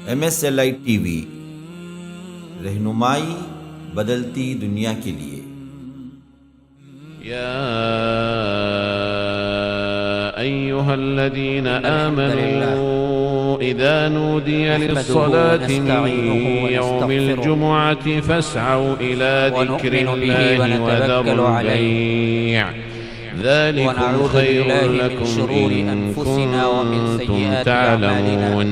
MSLI TV, रहनुमाई बदलती दुनिया के लिए। या अय्युहल्लज़ीना आमनू इज़ा नूदिया लिस्सलाति मिन यौमिल जुमुअति फस्अऊ इला ज़िक्रिल्लाहि व ज़रुल बैअ ज़ालिकुम खैरुन लकुम इन कुंतुम तअलमून।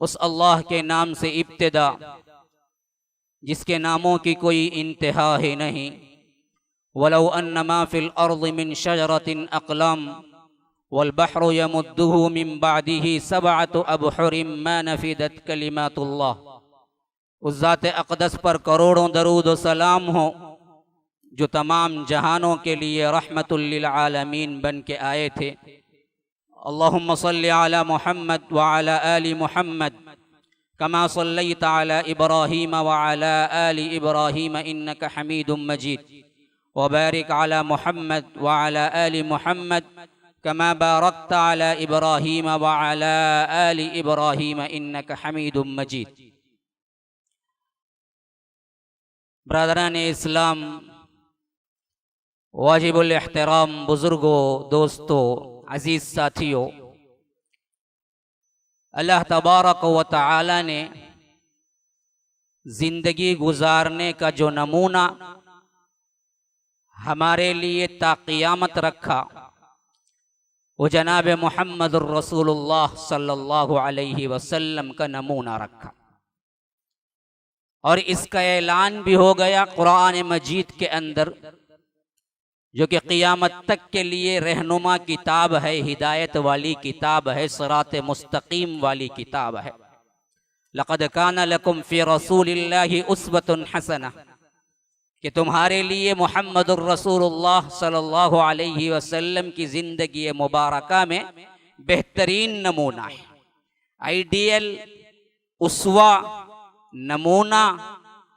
उस अल्लाह के नाम से इब्तिदा जिसके नामों की कोई इंतहा ही नहीं। वलौ अन्नमा फ़िल अर्ज़ि मिन शजरतिन अक़लाम वल बहरु यमुद्दुहु मिन बअदिही सबअतु अबहुरिम मा नफ़िदत कलिमातुल्लाह। उस ज़ात अक़दस पर करोड़ों दरूद व सलाम हो जो तमाम जहानों के लिए रहमतुल लिल आलमीन बन के आए थे। अल्लाहुम्मा सल्लि अला मुहम्मद व अला आलि मुहम्मद कमा सल्लैता अला इब्राहीम व अला आलि इब्राहीम इन्नका हमीदुम मजीद, व बारिक अला मुहम्मद व अला आलि मुहम्मद कमा बारकता अला इब्राहीम व अला आलि इब्राहीम इन्नका हमीदुम मजीद। ब्रदरान इस्लाम, वाजिबुल एहतराम बुजुर्गों, दोस्तों, अजीज साथियों, अल्लाह तबारक व तआला ने जिंदगी गुजारने का जो नमूना हमारे लिए ता क़ियामत रखा वो जनाब मुहम्मदुर रसूलुल्लाह सल्लल्लाहु अलैहि वसल्लम का नमूना रखा। और इसका ऐलान भी हो गया कुरान मजीद के अंदर, जो कि क़ियामत तक के लिए रहनुमा किताब है, हिदायत वाली किताब है, सिरात मुस्तकीम वाली किताब है। लक़द कान लकुम फ़ी रसूलिल्लाहि उस्वतुन हसना, कि तुम्हारे लिए मुहम्मदुर रसूलुल्लाह सल्लल्लाहु अलैहि वसल्लम की ज़िंदगी मुबारका में बेहतरीन नमूना है, आइडियल उस्वा नमूना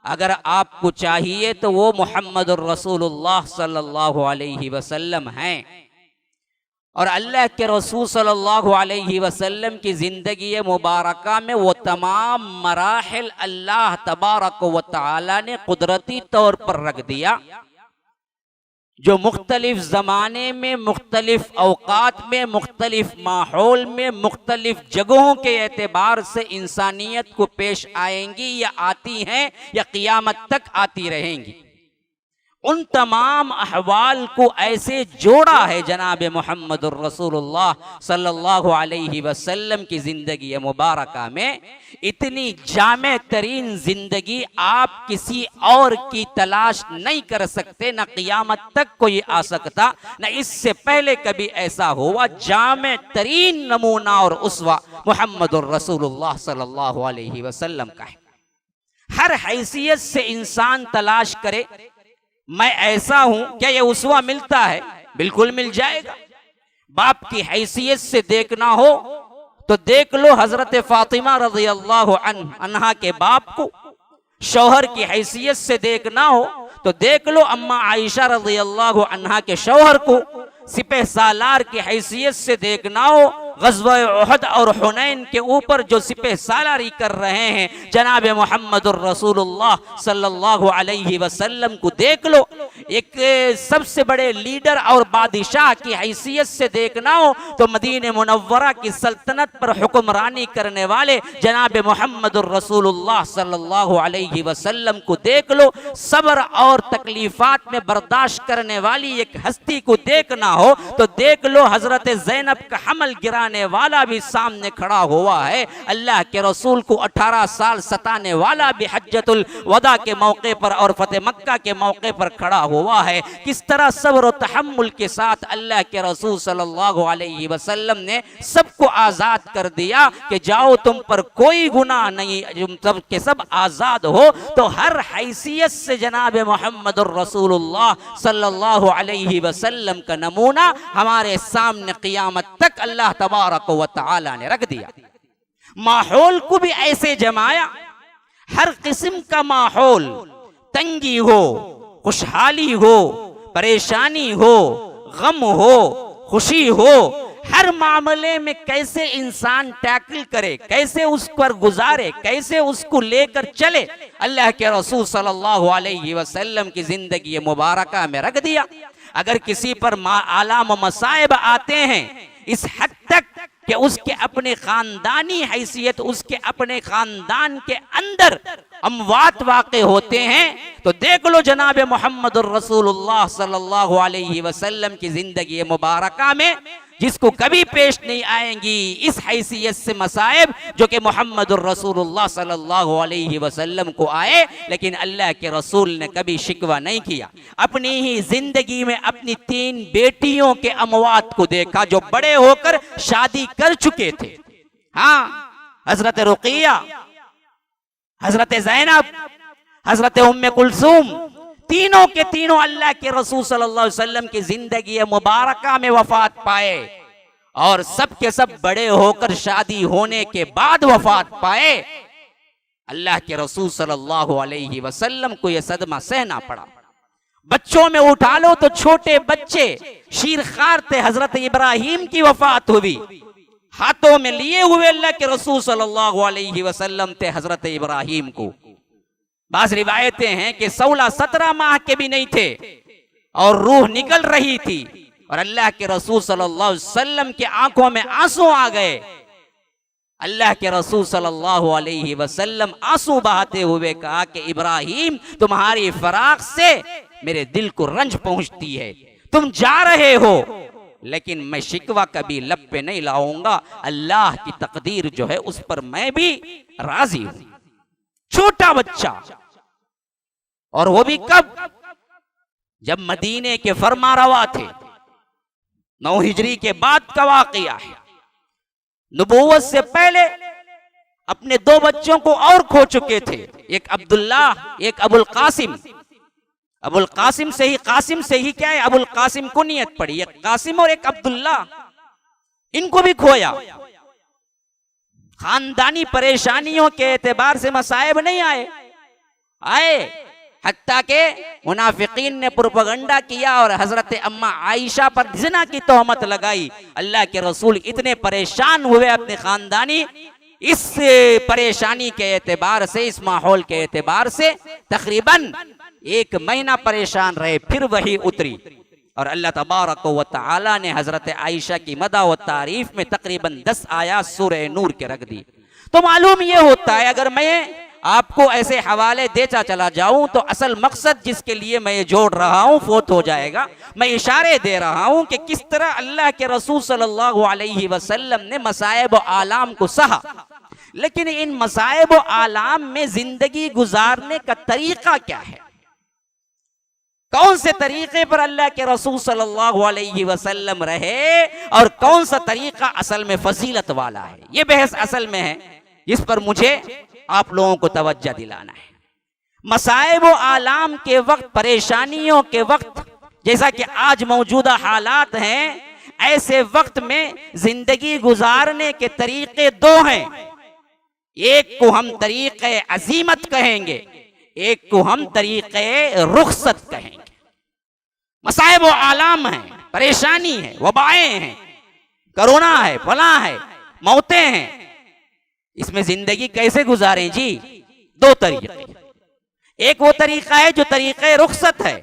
अगर आपको चाहिए तो वो मुहम्मदुर रसूलुल्लाह सल्लल्लाहु अलैहि वसल्लम हैं। और अल्लाह के रसूल सल्लल्लाहु अलैहि वसल्लम की ज़िंदगी मुबारका में वो तमाम मराहिल अल्लाह तबारक व तआला ने कुदरती तौर पर रख दिया जो मुख्तलिफ ज़माने में, मुख्तलिफ औकात में, मुख्तलिफ माहौल में, मुख्तलिफ जगहों के एतबार से इंसानियत को पेश आएंगी या आती हैं या क़ियामत तक आती रहेंगी। उन तमाम अहवाल को ऐसे जोड़ा है जनाब मुहम्मदुर रसूलुल्लाह सल्लल्लाहु अलैहि वसल्लम की ज़िंदगी मुबारका में। इतनी जामे तरीन ज़िंदगी आप किसी और की तलाश नहीं कर सकते, न क़ियामत तक कोई आ सकता, न इससे पहले कभी ऐसा हुआ। जामे तरीन नमूना और उस्वा मुहम्मदुर रसूलुल्लाह सल्लल्लाहु अलैहि वसल्लम का है। हर हैसियत से इंसान तलाश करे मैं ऐसा हूं, क्या ये उस्वा मिलता है? बिल्कुल मिल जाएगा। बाप की हैसियत से देखना हो तो देख लो हजरत फातिमा रज़ियल्लाहु अन्हा के बाप को। शौहर की हैसियत से देखना हो तो देख लो अम्मा आयशा रज़ियल्लाहु अन्हा के शौहर को। सिपह सालार की हैसियत से देखना हो, ग़ज़वा उहद और हुनैन के ऊपर जो सिपह सालारी कर रहे हैं जनाब मुहम्मदुर रसूलुल्लाह सल्लल्लाहु अलैहि वसल्लम को देख लो। एक सबसे बड़े लीडर और बादशाह की हैसियत से देखना हो तो मदीने मुनव्वरा की सल्तनत पर हुक्मरानी करने वाले जनाब मुहम्मदुर रसूलुल्लाह सल्लल्लाहु अलैहि वसल्लम को देख लो। सब्र और तकलीफात में बर्दाश्त करने वाली एक हस्ती को देखना हो तो देख लो हजरत ज़ैनब का हमल गिराने वाला भी सामने खड़ा हुआ है। अल्लाह के रसूल को 18 साल सताने वाला भी हज्जतुल वदा के मौके पर और फतेह मक्का के मौके पर खड़ा हुआ है। किस तरह सब्र और तहम्मुल के साथ अल्लाह के रसूल सल्लल्लाहु अलैहि वसल्लम ने सबको आज़ाद कर दिया कि जाओ तुम पर कोई गुनाह नहीं, तुम सब के सब आज़ाद हो। तो हर हैसियत से जनाब मुहम्मदुर रसूलुल्लाह सल्लल्लाहु अलैहि वसल्लम का नमूना हमारे सामने क़ियामत तक अल्लाह तबारक व तआला ने रख दिया। माहौल को भी ऐसे जमाया, हर किस्म का माहौल, तंगी हो, खुशहाली हो, परेशानी हो, गम हो, खुशी हो, हर मामले में कैसे इंसान टैकल करे, कैसे उस पर गुजारे, कैसे उसको लेकर चले, अल्लाह के रसूल सल्लल्लाहु अलैहि वसल्लम की जिंदगी मुबारका में रख दिया। अगर किसी पर आलाम मसाइब आते हैं इस हद तक कि उसके अपने खानदानी हैसियत, उसके अपने खानदान के अंदर अमवात वाक़े होते हैं तो देख लो जनाब मुहम्मदुर रसूलुल्लाह सल्लल्लाहु अलैहि वसल्लम की जिंदगी मुबारका में जिसको कभी पेश नहीं आएंगी इस हैसियत से मसाइब जो कि मुहम्मदुर रसूलुल्लाह सल्लल्लाहु अलैहि वसल्लम को आए, लेकिन अल्लाह के रसूल ने कभी शिकवा नहीं किया। अपनी ही जिंदगी में अपनी 3 बेटियों के अमवात को देखा जो बड़े होकर शादी कर चुके थे। हाँ, हजरत रुक़िया, हजरत ज़ैनब, हजरत उम्मे कुलसूम, तीनों के तीनों अल्लाह के रसूल सल्लल्लाहु अलैहि वसल्लम की जिंदगी मुबारका में वफात पाए और सब के सब बड़े होकर शादी होने के बाद वफात पाए। अल्लाह के रसूल सल्लल्लाहु अलैहि वसल्लम को यह सदमा सहना पड़ा। बच्चों में उठा लो तो छोटे बच्चे शीरखार थे, हजरत इब्राहिम की वफात हुई, हाथों में लिए हुए अल्लाह के रसूल सल्लल्लाहु अलैहि वसल्लम थे हजरत इब्राहिम को। बाज़ रिवायतें हैं कि 16-17 माह के भी नहीं थे और रूह निकल रही थी और अल्लाह के रसूल सल्लल्लाहु अलैहि वसल्लम की आंखों में आंसू आ गए। अल्लाह के रसूल सल्लल्लाहु अलैहि वसल्लम आंसू बहाते हुए कहा कि इब्राहिम, तुम्हारी फराक से मेरे दिल को रंज पहुंचती है, तुम जा रहे हो लेकिन मैं शिकवा कभी लब पे नहीं लाऊंगा। अल्लाह की तकदीर जो है उस पर मैं भी राजी हूं। छोटा बच्चा, और वो भी कब? जब मदीने के फरमारवा थे। 9 हिजरी के बाद का वाकया है। नबूवत से पहले अपने 2 बच्चों को और खो चुके थे, एक अब्दुल्लाह, एक अबुल कासिम। अबुल कासिम से ही क्या है, अबुल कासिम कुनियत पड़ी, एक कासिम और एक अब्दुल्ला, इनको भी खोया। खानदानी परेशानियों के एतबार से मसाइब नहीं आए, हत्ता के मुनाफिकीन ने प्रोपगंडा किया और हजरत अम्मा आयशा पर जिना की तोहमत लगाई। अल्लाह के रसूल इतने परेशान हुए अपने खानदानी इस परेशानी के एतबार से, इस माहौल के एतबार से तकरीबन 1 महीना परेशान रहे, फिर वही उतरी और अल्लाह तबारक व तआला ने हजरत आयशा की मदा व तारीफ में तकरीबन 10 आयात सूरह नूर के रख दी। तो मालूम ये होता है, अगर मैं आपको ऐसे हवाले देता चला जाऊं तो असल मकसद जिसके लिए मैं ये जोड़ रहा हूं फोत हो जाएगा। मैं इशारे दे रहा हूं कि किस तरह अल्लाह के रसूल सल्लल्लाहु अलैहि वसल्लम ने मसाइब व आलाम को सहा, लेकिन इन मसाइब व आलाम में जिंदगी गुजारने का तरीका क्या है, कौन से तरीके पर अल्लाह के रसूल सल्लल्लाहु अलैहि वसल्लम रहे और कौन सा तरीका असल में फजीलत वाला है, ये बहस असल में है, जिस पर मुझे आप लोगों को तवज्जो दिलाना है। मसाइब व आलाम के वक्त, परेशानियों के वक्त, जैसा कि आज मौजूदा हालात हैं, ऐसे वक्त में जिंदगी गुजारने के तरीके 2 हैं। एक को हम तरीके अजीमत कहेंगे, एक को हम तरीके रुखसत कहेंगे। मसाइब व आलाम है, परेशानी है, वबाएं हैं, कोरोना है, फला है, मौतें हैं, इसमें जिंदगी कैसे गुजारें जी? 2 तरीके। एक वो तरीका है जो तरीके रुखसत है,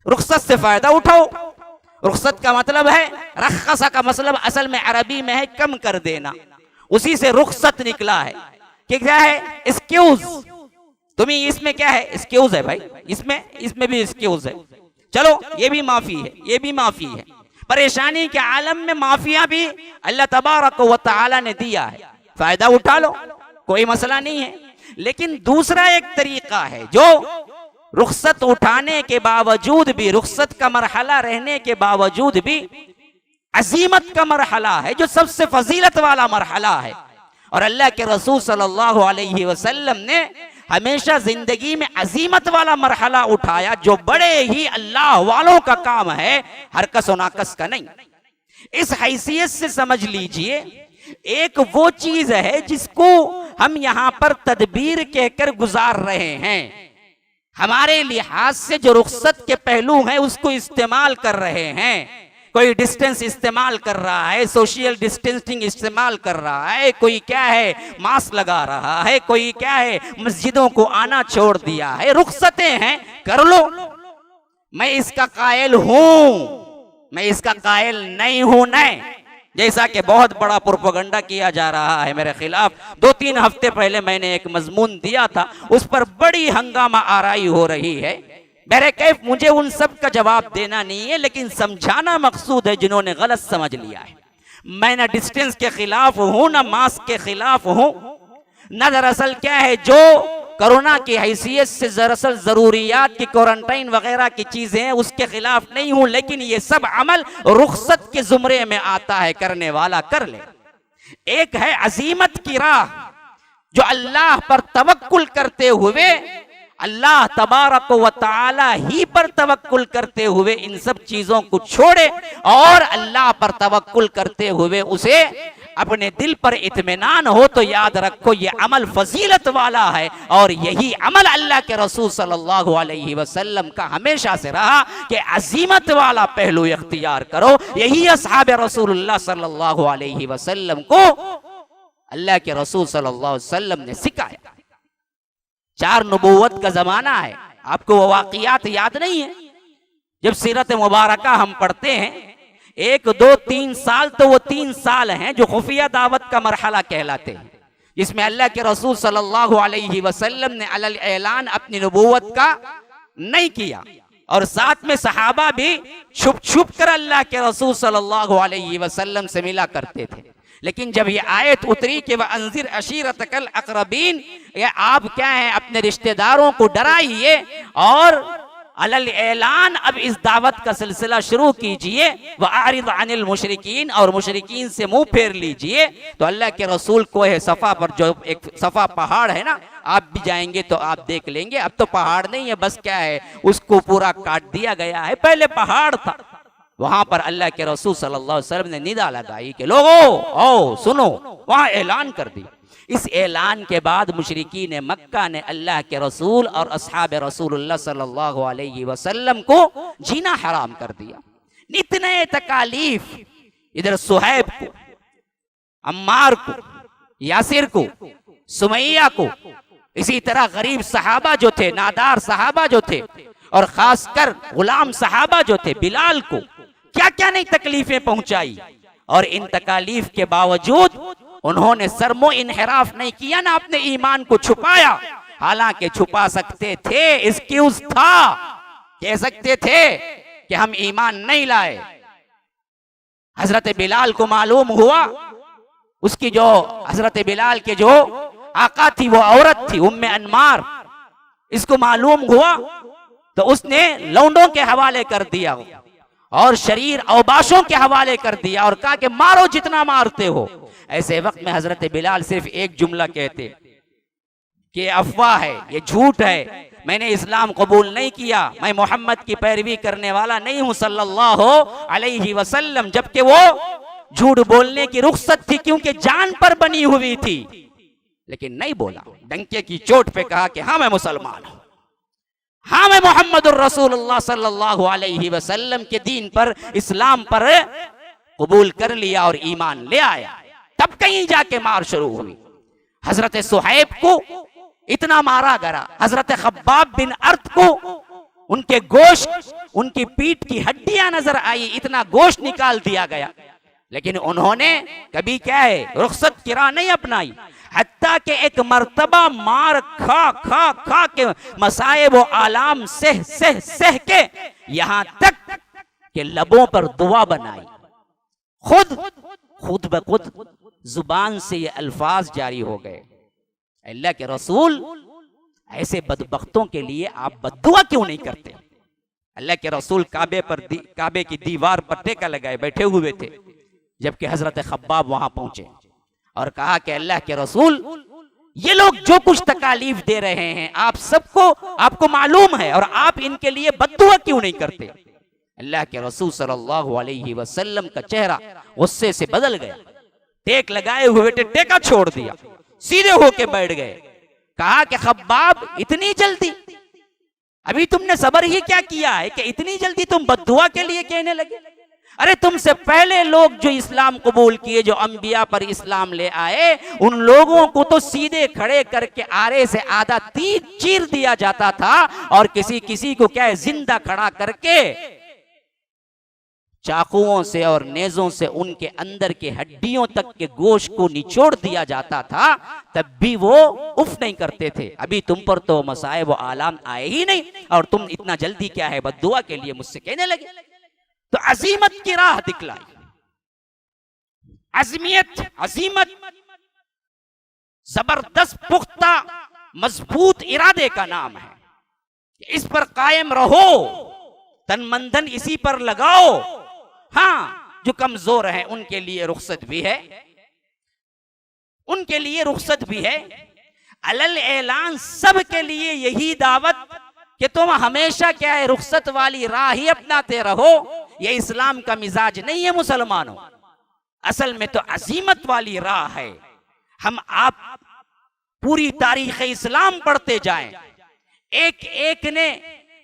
रुखसत से फायदा उठाओ। रुखसत का मतलब है, रखसा का मतलब असल में अरबी में है कम कर देना, उसी से रुखसत निकला है कि क्या है, एक्सक्यूज। तुम्हें इसमें क्या है, एक्सक्यूज है भाई, इसमें भी एक्सक्यूज है, चलो ये भी माफी है, ये भी माफी है। परेशानी के आलम में माफिया भी अल्लाह तबारक व तआला ने दिया है, फायदा उठा लो, कोई मसला नहीं है। लेकिन दूसरा एक तरीका है जो रुखसत उठाने के बावजूद भी, रुखसत का मरहला रहने के बावजूद भी अजीमत का मरहला है, जो सबसे फजीलत वाला मरहला है। और अल्लाह के रसूल सल्लल्लाहु अलैहि वसल्लम ने हमेशा जिंदगी में अजीमत वाला मरहला उठाया, जो बड़े ही अल्लाह वालों का काम है, हरकस और नाकस का नहीं। इस हैसियत से समझ लीजिए, एक वो चीज है जिसको हम यहां पर तदबीर कहकर गुजार रहे हैं, हमारे लिहाज से जो रुखसत के पहलू हैं उसको इस्तेमाल कर रहे हैं। कोई डिस्टेंस इस्तेमाल कर रहा है, सोशल डिस्टेंसिंग इस्तेमाल कर रहा है, कोई क्या है मास्क लगा रहा है, कोई क्या है मस्जिदों को आना छोड़ दिया है। रुखसतें हैं, कर लो। मैं इसका कायल हूं, मैं इसका कायल नहीं हूं, नहीं। जैसा कि बहुत बड़ा प्रोपगंडा किया जा रहा है मेरे खिलाफ। 2-3 हफ्ते पहले मैंने एक मजमून दिया था, उस पर बड़ी हंगामा आराई हो रही है। मेरे कैफ मुझे उन सब का जवाब देना नहीं है, लेकिन समझाना मकसूद है जिन्होंने गलत समझ लिया है। मैं ना डिस्टेंस के खिलाफ हूं, ना मास्क के खिलाफ हूं, ना दरअसल क्या है जो कोरोना की हैसियत से दरअसल जरूरियात की क्वारंटाइन वगैरह की चीजें हैं उसके खिलाफ नहीं हूं, लेकिन ये सब अमल रुखसत के जुमरे में आता है, करने वाला कर ले। एक है अजीमत की राह, जो अल्लाह पर तवक्कुल करते हुए, अल्लाह तबारक व तआला ही पर तवक्कुल करते हुए इन सब चीजों को छोड़े और अल्लाह पर तवक्कुल करते हुए उसे अपने दिल पर इत्मीनान हो। तो याद रखो ये अमल फजीलत वाला है, और यही अमल अल्लाह के रसूल सल्लल्लाहु अलैहि वसल्लम का हमेशा से रहा कि अजीमत वाला पहलू इख्तियार करो। यही असहाब रसूलुल्लाह सल्लल्लाहु अलैहि वसल्लम को अल्लाह के रसूल सल्लल्लाहु अलैहि वसल्लम ने सिखाया। 4 नबूवत का जमाना है, आपको वो वाक़ियात याद नहीं है? जब सीरत मुबारका हम पढ़ते हैं 1, 2, 3 साल, तो वो 3 साल हैं जो खुफिया दावत का मरहला कहलाते हैं, जिसमें अल्लाह के रसूल सल्लल्लाहु अलैहि वसल्लम ने अलल ऐलान अपनी नबूवत का नहीं किया, और साथ में सहाबा भी छुप छुप कर अल्लाह के रसूल सल्लल्लाहु अलैहि वसल्लम से मिला करते थे। लेकिन जब ये आयत उतरी कि वह अंजिर अशीरतकल अक़रबीन, ये आप क्या है अपने रिश्तेदारों को डराइए और अलल ऐलान, अब इस दावत का सिलसिला शुरू कीजिए। व आरिद अनिल मुशरिकीन, और मुशरिकीन से मुंह फेर लीजिए। तो अल्लाह के रसूल को है सफ़ा पर, जो एक सफ़ा पहाड़ है ना, आप भी जाएंगे तो आप देख लेंगे। अब तो पहाड़ नहीं है, बस क्या है, उसको पूरा काट दिया गया है, पहले पहाड़ था। वहां पर अल्लाह के रसूल सल्लल्लाहु अलैहि वसल्लम ने निदा लगाई कि लोगों आओ सुनो, वहां ऐलान कर दी। इस ऐलान के बाद मुशरिकीन मक्का ने अल्लाह के रसूल और अस्हाब रसूलुल्लाह सल्लल्लाहु अलैहि वसल्लम को जीना हराम कर दिया। इतने तकालीफ, इधर सुहैब को, अम्मार को, यासिर को, सुमैया को, इसी तरह गरीब सहाबा जो थे, नादार सहाबा जो थे, और खासकर गुलाम सहाबा जो थे, बिलाल को क्या क्या नहीं तकलीफें पहुंचाई। और इन तकालीफ के बावजूद उन्होंने सरमो इनहराफ नहीं किया ना, अपने ईमान को छुपाया। हालांकि छुपा सकते थे, एक्सक्यूज था, कह सकते थे कि हम ईमान नहीं लाए। हजरत बिलाल को मालूम हुआ, उसकी जो हजरत बिलाल के जो आका थी वो औरत थी, उम्मे अनमार, इसको मालूम हुआ तो उसने लौंडों के हवाले कर दिया और शरीर औबाशों के हवाले कर दिया और कहा कि मारो जितना मारते हो। ऐसे वक्त में हजरत बिलाल सिर्फ एक जुमला कहते कि अफवाह है, ये झूठ है, मैंने इस्लाम कबूल नहीं किया, मैं मोहम्मद की पैरवी करने वाला नहीं हूं सल्लल्लाहु अलैहि वसल्लम। जबकि वो झूठ बोलने की रुख्सत थी, क्योंकि जान पर बनी हुई थी, लेकिन नहीं बोला। डंके की चोट पे कहा कि हाँ मैं मुसलमान हूं, हाँ मैं मोहम्मद रसूलुल्लाह सल्लल्लाहु अलैहि वसल्लम के दीन पर, इस्लाम पर कबूल कर लिया और ईमान ले आया। तब कहीं जाके मार शुरू हुई। हजरत सुहैब को इतना मारा गया, हजरत खब्बाब बिन अर्त को उनके गोश्त, उनकी पीठ की हड्डियां नजर आई, इतना गोश्त निकाल दिया गया, लेकिन उन्होंने कभी क्या है रुखसत की राह नहीं अपनाई। हत्ता के एक मर्तबा मार खा खा खा के मसाइब व आलाम सह सह सह के यहां तक के लबों पर दुआ बनाई। खुद ब खुद जुबान से ये अल्फाज जारी हो गए, अल्लाह के रसूल ऐसे बदबख्तों के लिए आप बद्दुआ क्यों नहीं करते। अल्लाह के रसूल काबे की दीवार पर टेका लगाए बैठे हुए थे, जबकि हजरत खब्बाब वहां पहुंचे और कहा कि अल्लाह के रसूल, ये लोग जो कुछ तकालीफ दे रहे हैं आप सबको, आपको मालूम है, और आप इनके लिए बद्दुआ क्यों नहीं करते। अल्लाह के रसूल सल्लल्लाहु अलैहि वसल्लम का चेहरा गुस्से से बदल गया, टेक लगाए हुए टेका छोड़ दिया, सीधे होके बैठ गए। कहा कि खब्बाब इतनी जल्दी, अभी तुमने सबर ही क्या किया है कि इतनी जल्दी तुम बद्दुआ के लिए कहने लगे। अरे तुमसे पहले लोग जो इस्लाम कबूल किए, जो अंबिया पर इस्लाम ले आए, उन लोगों को तो सीधे खड़े करके आरे से आधा तीर चीर दिया जाता था, और किसी किसी को क्या है जिंदा खड़ा करके चाकुओं से और नेजों से उनके अंदर के हड्डियों तक के गोश्त को निचोड़ दिया जाता था, तब भी वो उफ नहीं करते थे। अभी तुम पर तो मसाइब व आलाम आए ही नहीं, और तुम इतना जल्दी क्या है बद्दुआ के लिए मुझसे कहने लगे। तो अजीमत की राह दिखलाई, अजीमत जबरदस्त पुख्ता मजबूत इरादे का नाम है। इस पर कायम रहो, तन मन धन इसी पर लगाओ। हाँ, जो कमजोर हैं उनके लिए रुखसत भी है, उनके लिए रुखसत भी है। अलल ऐलान सब के लिए यही दावत कि तुम हमेशा क्या है रुखसत वाली राह ही अपनाते रहो। ये इस्लाम का मिजाज नहीं है मुसलमानों, असल में तो अजीमत वाली राह है। हम आप पूरी तारीख इस्लाम पढ़ते जाएं, एक एक ने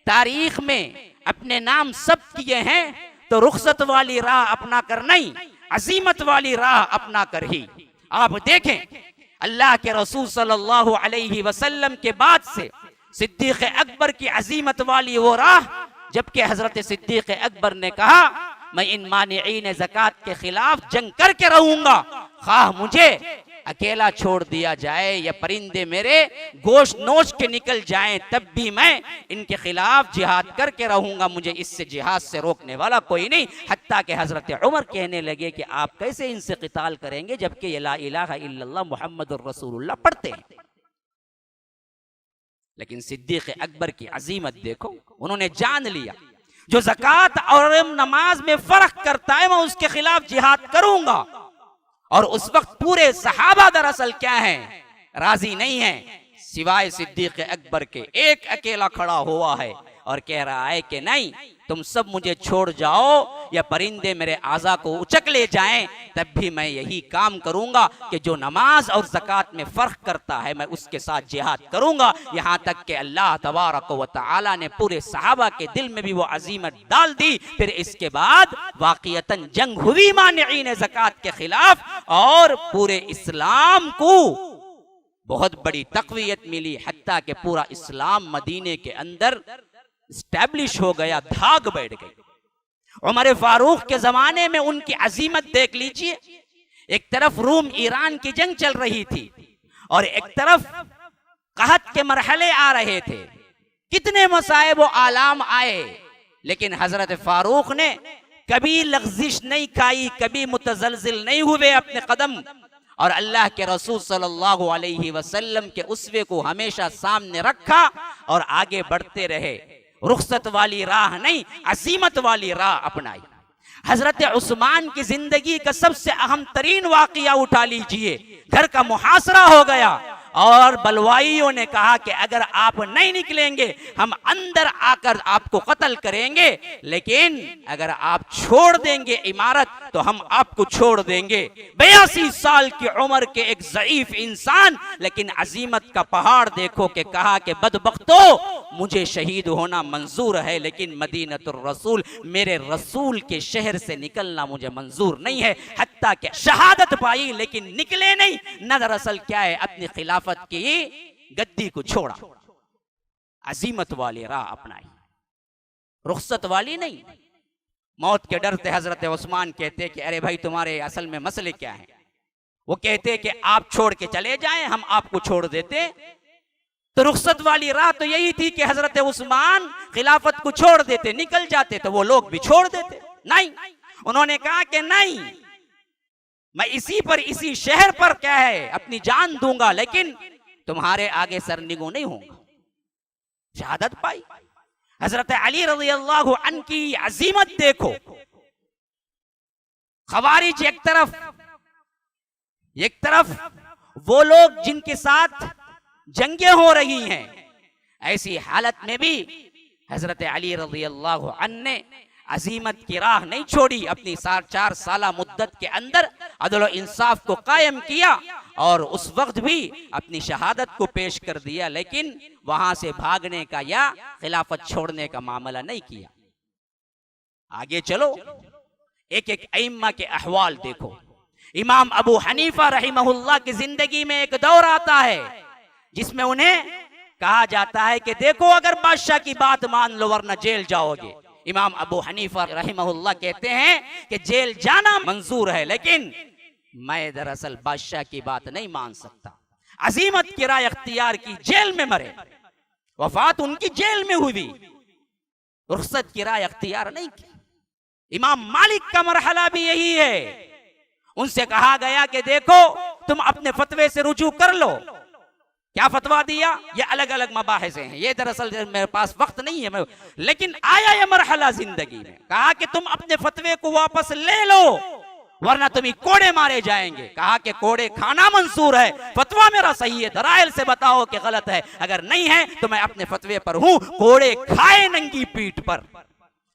तारीख में अपने नाम सब किए हैं, तो रुखसत वाली राह अपना कर नहीं, अजीमत वाली राह अपना कर ही। आप देखें, अल्लाह के रसूल सल्लल्लाहु अलैहि वसल्लम के बाद से सिद्दीक अकबर की अजीमत वाली वो राह, जबकि हजरत सिद्दीक अकबर ने कहा मैं इन मानिईन ज़कात के खिलाफ जंग करके रहूंगा, खाह मुझे अकेला छोड़ दिया जाए या परिंदे मेरे गोश्त नोच के निकल जाएं, तब भी मैं इनके खिलाफ जिहाद करके रहूंगा, मुझे इससे जिहाद से रोकने वाला कोई नहीं। हत्ता कि हजरत उमर कहने लगे कि आप कैसे इनसे क़िताल करेंगे जबकि ये ला इलाहा इल्लल्लाह मुहम्मदुर रसूलुल्लाह पढ़ते हैं। लेकिन सिद्दीक अकबर की अजीमत देखो, उन्होंने जान लिया जो ज़कात और नमाज में फर्क करता है मैं उसके खिलाफ जिहाद करूंगा। और उस वक्त पूरे सहाबा दरअसल क्या है, राजी नहीं है, सिवाय सिद्दीक अकबर के। एक अकेला खड़ा हुआ है और कह रहा है कि नहीं, तुम सब मुझे छोड़ जाओ या परिंदे मेरे आज़ा को उचक ले जाएं, तब भी मैं यही काम करूंगा कि जो नमाज और ज़कात में फर्क करता है मैं उसके साथ जिहाद करूंगा। यहां तक कि अल्लाह तबारक व तआला ने पूरे सहाबा के दिल में भी वो अजीमत डाल दी। फिर इसके बाद वाक़ियतन जंग हुई मानिईन ज़कात के खिलाफ और पूरे इस्लाम को बहुत बड़ी तक़वियत मिली, हत्ता कि पूरा इस्लाम मदीने के अंदर स्टैब्लिश हो गया, धाग बैठ गई। उमर फारूक के जमाने में उनकी अजीमत देख लीजिए, एक तरफ रूम ईरान की जंग चल रही थी और एक तरफ कहत के मरहले आ रहे थे, कितने मसाइब व आलाम आए, लेकिन हजरत फारूक ने कभी लग़्ज़िश नहीं खाई, कभी मुतज़लज़िल नहीं हुए अपने कदम, और अल्लाह के रसूल सल्लल्लाहु अलैहि वसल्लम के उसवे को हमेशा सामने रखा और आगे बढ़ते रहे। रुखसत वाली राह नहीं, अजीमत वाली राह अपनाई। हजरत उस्मान की जिंदगी का सबसे अहम तरीन वाक़िया उठा लीजिए, घर का मुहासरा हो गया और बलवाइयों ने कहा कि अगर आप नहीं निकलेंगे हम अंदर आकर आपको कत्ल करेंगे, लेकिन अगर आप छोड़ देंगे इमारत तो हम आपको छोड़ देंगे। 82 साल की उम्र के एक ज़ईफ इंसान, लेकिन अजीमत का पहाड़ देखो कि कहा कि बदबख्तो मुझे शहीद होना मंजूर है, लेकिन मदीनतुर रसूल मेरे रसूल के शहर से निकलना मुझे मंजूर नहीं है। हत्ता कि शहादत पाई लेकिन निकले नहीं। न दरअसल क्या है, अपनी खिलाफत की गद्दी को छोड़ा, अजीमत वाली राह अपनाई, रुखसत वाली नहीं। मौत के डर से हजरत उस्मान कहते कि अरे भाई तुम्हारे असल में मसले क्या है। वो कहते कि आप छोड़ के चले जाएं, हम आपको छोड़ देते। तो रुखसत वाली राह तो यही थी कि हजरत उस्मान खिलाफत को छोड़ देते, निकल जाते, तो वो लोग भी छोड़ देते। नहीं, उन्होंने कहा कि नहीं, मैं इसी शहर पर क्या है अपनी जान दूंगा, लेकिन तुम्हारे आगे सरनिगो नहीं होगा। शहादत पाई। हजरत अली रज़ियल्लाहु अन्हु की अजीमत देखो। खवारिज एक तरफ वो लोग जिनके साथ जंगें हो रही हैं, ऐसी हालत में भी हजरत अली रज़ियल्लाहु अन्हु ने अजीमत की राह नहीं छोड़ी। अपनी 4 साल मुद्दत के अंदर अदल इंसाफ को कायम किया और उस वक्त भी अपनी शहादत को पेश कर दिया, लेकिन वहां से भागने का या खिलाफत छोड़ने का मामला नहीं किया। आगे चलो, एक एक अइम्मा के अहवाल देखो। इमाम अबू हनीफा रहिमहुल्लाह की जिंदगी में एक दौर आता है जिसमें उन्हें कहा जाता है कि देखो अगर बादशाह की बात मान लो वरना जेल जाओगे। इमाम अबू हनीफा रहमहुल्लाह कहते हैं कि जेल जाना मंजूर है, लेकिन मैं दरअसल बादशाह की बात नहीं मान सकता। अजीमत की राय अख्तियार की, जेल में मरे, वफात उनकी जेल में हुई, रुखसत की राय अख्तियार नहीं की। इमाम मालिक का मरहला भी यही है। उनसे कहा गया कि देखो तुम अपने फतवे से रुजू कर लो। क्या फतवा दिया? ये अलग अलग मबाहिसे हैं, ये दरअसल मेरे पास वक्त नहीं है, लेकिन आया ये मरहला जिंदगी में। कहा कि तुम अपने फतवे को वापस ले लो वरना तुम्हें कोड़े मारे जाएंगे। कहा कि कोड़े खाना मंसूर है, फतवा मेरा सही है, दलाइल से बताओ कि गलत है, अगर नहीं है तो मैं अपने फतवे पर हूं। कोड़े खाए नंगी पीठ पर,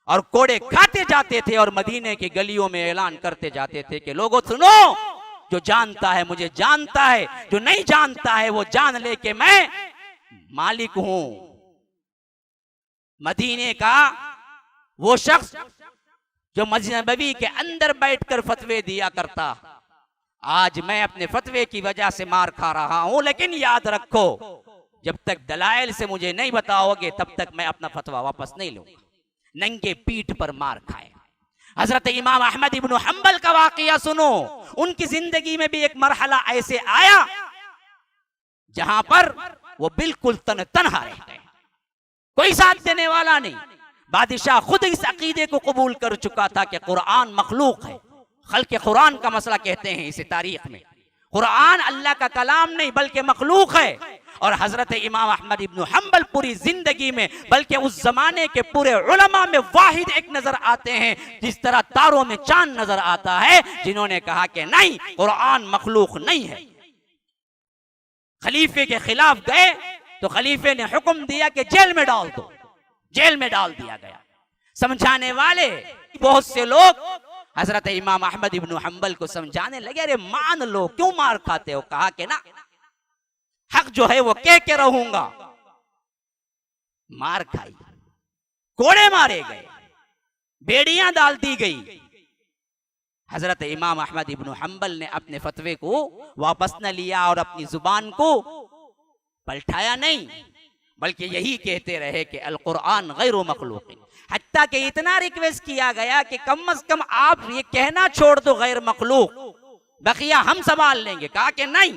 और कोड़े खाते जाते थे और मदीने की गलियों में ऐलान करते जाते थे कि लोगों सुनो, जो जानता है मुझे जानता है, जो नहीं जानता है वो जान ले कि मैं मालिक हूं। मदीने का वो शख्स जो मस्जिद नबवी के अंदर बैठकर फतवे दिया करता, आज मैं अपने फतवे की वजह से मार खा रहा हूं, लेकिन याद रखो जब तक दलाइल से मुझे नहीं बताओगे तब तक मैं अपना फतवा वापस नहीं लूंगा। नंगे पीठ पर मार खाए। हजरत इमाम अहमद इब्न हंबल का वाकया सुनो। उनकी जिंदगी में भी एक मरहला ऐसे आया जहां पर वो बिल्कुल तनहा रह गए, कोई साथ देने वाला नहीं। बादशाह खुद इस अकीदे को कबूल कर चुका था कि कुरान मखलूक है। खल्क़े कुरान का मसला कहते हैं इसे तारीख में। कुरान अल्लाह का कलाम नहीं बल्कि मखलूक है। और हजरत इमाम अहमद इब्न हम्बल पूरी जिंदगी में बल्कि उस जमाने के पूरे उलमा में वाहिद एक नजर आते हैं जिस तरह तारों में चांद नजर आता है, जिन्होंने कहा कि नहीं, कुरान मखलूक नहीं है। खलीफे के खिलाफ गए तो खलीफे ने हुक्म दिया कि जेल में डाल दो, जेल में डाल दिया गया। समझाने वाले बहुत से लोग हजरत इमाम अहमद इब्न हम्बल को समझाने लगे, अरे मान लो, क्यों मार खाते हो? कहा कि ना, हक जो है वो कह के रहूंगा। मार खाई, कोड़े मारे गए, बेड़ियां डाल दी गई। हजरत इमाम अहमद इब्न हम्बल ने अपने फतवे को वापस न लिया और अपनी जुबान को पलटाया नहीं, बल्कि यही कहते रहे कि अल कुरान गैर मखलूक। हत्ता कि इतना रिक्वेस्ट किया गया कि कम से कम आप ये कहना छोड़ दो गैर मखलूक, बकिया हम संभाल लेंगे। कहा कि नहीं,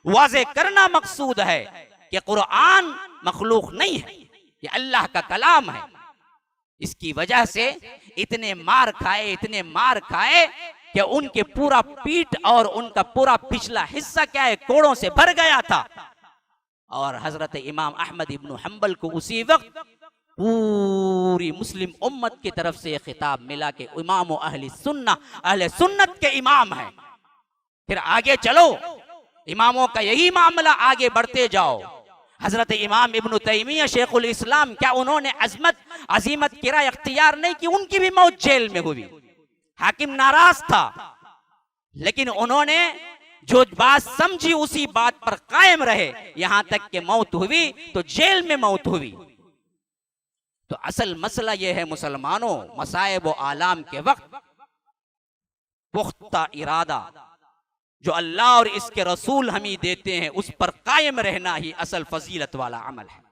वाज़े करना मकसूद है कि कुरान मखलूक नहीं है, ये अल्लाह का कलाम है। इसकी वजह से इतने मार खाए, इतने मार खाए कि उनके पूरा पीठ और उनका पूरा पिछला हिस्सा क्या है, कोड़ों से भर गया था। और हजरत इमाम अहमद इब्न हम्बल को उसी वक्त पूरी मुस्लिम उम्मत की तरफ से यह खिताब मिला कि इमाम अहले सुन्नत के इमाम है। फिर आगे चलो, इमामों का यही मामला, आगे बढ़ते जाओ। हजरत इमाम इब्न तैमिया शेखुल इस्लाम, क्या उन्होंने अजीमत किरा इख्तियार नहीं की? उनकी भी मौत जेल में हुई। हाकिम नाराज था, लेकिन उन्होंने जो बात समझी उसी बात पर कायम रहे, यहां तक कि मौत हुई तो जेल में मौत हुई। तो असल मसला यह है मुसलमानों, मसाइब व आलाम के वक्त पुख्ता इरादा जो अल्लाह और इसके रसूल हमें देते हैं उस पर कायम रहना ही असल फजीलत वाला अमल है।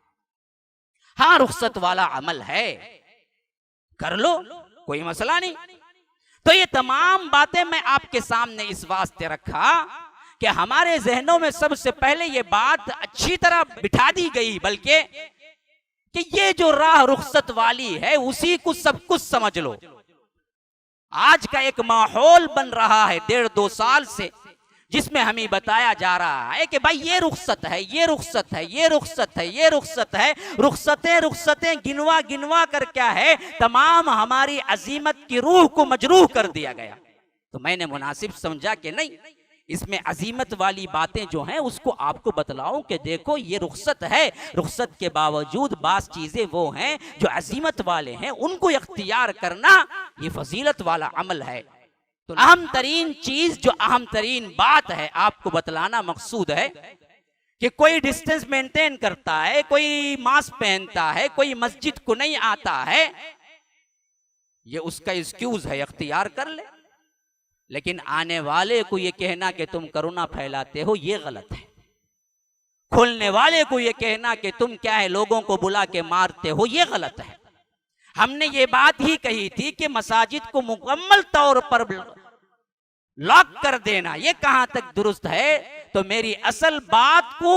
हाँ, रुखसत वाला अमल है, कर लो, कोई मसला नहीं। तो ये तमाम बातें मैं आपके सामने इस वास्ते रखा कि हमारे जहनों में सबसे पहले ये बात अच्छी तरह बिठा दी गई, बल्कि कि ये जो राह रुखसत वाली है उसी को सब कुछ समझ लो। आज का एक माहौल बन रहा है 1.5-2 साल से, जिसमें हमें बताया जा रहा है कि भाई ये रुखसत है, ये रुखसत है, ये रुखसत है, ये रुखसत है। रुखसतें गिनवा गिनवा कर क्या है, तमाम हमारी अजीमत की रूह को मजरूह कर दिया गया। तो मैंने मुनासिब समझा कि नहीं, इसमें अजीमत वाली बातें जो हैं उसको आपको बतलाऊं कि देखो ये रुखसत है, रुखसत के बावजूद बास चीजें वो हैं जो अजीमत वाले हैं, उनको इख्तियार करना ये फजीलत वाला अमल है। तो अहम तरीन चीज, जो अहम तरीन बात है, आपको बतलाना मकसूद है कि कोई डिस्टेंस मेंटेन करता है, कोई मास्क पहनता है, कोई मस्जिद को नहीं आता है, ये उसका एक्सक्यूज है, इख्तियार कर ले। लेकिन आने वाले को ये कहना कि तुम करुणा फैलाते हो, ये गलत है। खोलने वाले को ये कहना कि तुम क्या है लोगों को बुला के मारते हो, ये गलत है। हमने ये बात ही कही थी कि मसाजिद को मुकम्मल तौर पर लॉक कर देना ये कहां तक दुरुस्त है। तो मेरी असल बात को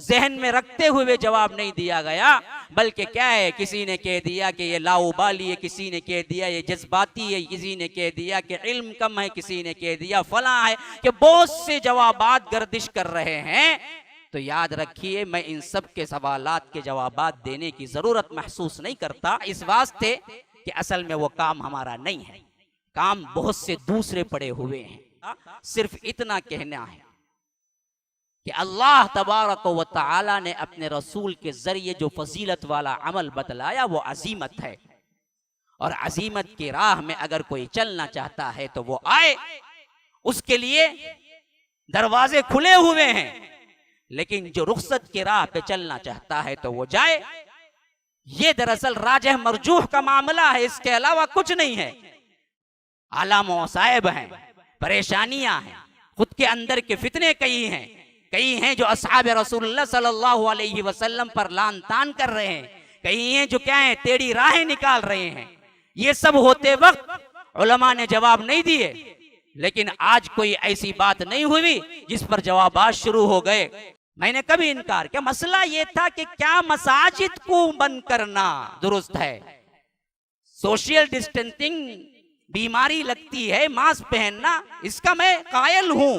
जहन में रखते हुए जवाब नहीं दिया गया, बल्कि क्या है, किसी ने कह दिया कि ये लाउबाली है, किसी ने कह दिया ये जज्बाती है, किसी ने कह दिया कि इल्म कम है, किसी ने कह दिया फला है, कि बहुत से जवाबात गर्दिश कर रहे हैं। तो याद रखिए, मैं इन सब के सवालात के जवाबात देने की जरूरत महसूस नहीं करता, इस वास्ते कि असल में वो काम हमारा नहीं है, काम बहुत से दूसरे पड़े हुए हैं। सिर्फ इतना कहना है कि अल्लाह तबारक व तआला ने अपने रसूल के जरिए जो फजीलत वाला अमल बतलाया वो अजीमत है, और अजीमत की राह में अगर कोई चलना चाहता है तो वो आए, उसके लिए दरवाजे खुले हुए हैं। लेकिन जो रुखसत की राह पे चलना चाहता है तो वो जाए। ये दरअसल राजह मरजूह का मामला है, इसके अलावा कुछ नहीं है। आलाम व मसाइब हैं, परेशानियां हैं, खुद के अंदर के फितने कई हैं जो अस्हाब रसूलुल्लाह सल्लल्लाहु अलैहि वसल्लम पर लान तान कर रहे हैं, कई हैं जो क्या है टेढ़ी राहें निकाल रहे हैं। ये सब होते वक्त उलमा ने जवाब नहीं दिए, लेकिन आज कोई ऐसी बात नहीं हुई जिस पर जवाबात शुरू हो गए। मैंने कभी इनकार किया, मसला ये था कि क्या मसाजिद को बंद करना दुरुस्त है, सोशल डिस्टेंसिंग बीमारी लगती है, मास्क पहनना, इसका मैं कायल हूं।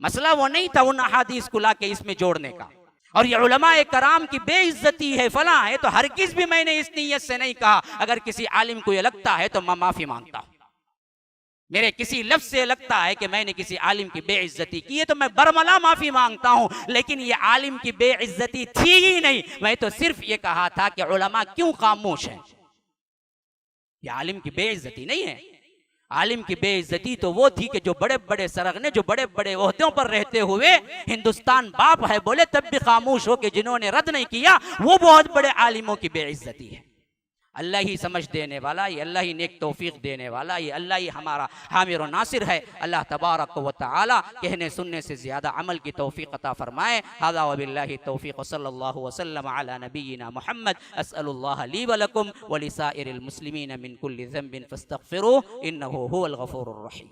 मसला वो नहीं था उन अहादीस को लाके इसमें जोड़ने का। और ये उलमाए कराम की बेइज्जती है, फला है, तो हरगिज़ भी मैंने इस नीयत से नहीं कहा। अगर किसी आलिम को ये लगता है तो मैं माफी मांगता हूं। मेरे किसी लफ्ज से लगता है कि मैंने किसी आलिम की बेइज्जती की है तो मैं बरमला माफी मांगता हूं, लेकिन ये आलिम की बेइज्जती थी ही नहीं। मैं तो सिर्फ ये कहा था कि उलमा क्यों खामोश हैं। ये आलिम की बेइज्जती नहीं है। आलिम की बेइज्जती तो वो थी कि जो बड़े बड़े सरगने, जो बड़े बड़े ओहदों पर रहते हुए हिंदुस्तान बाप है बोले तब भी खामोश हो के जिन्होंने रद्द नहीं किया, वो बहुत बड़े आलिमों की बेइज्जती है। अल्लाह ही समझ देने वाला, ये अल्लाह ही नेक तौफीक देने वाला, ये अल्लाह ही हमारा हामिर और नासिर है। अल्लाह तबारक व तआला कहने सुनने से ज़्यादा अमल की तौफीक अता फरमाए। हाज़ा व बिल्लाहि तौफीक, सल्लल्लाहु वसल्लम अला नबीना मुहम्मद। अस्अलुल्लाह ली व लकुम व लिसाइरिल मुस्लिमीन मिन कुल्लि ज़ंबिन फस्तगफिरूह इन्नहु हुवल गफूरुर रहीम।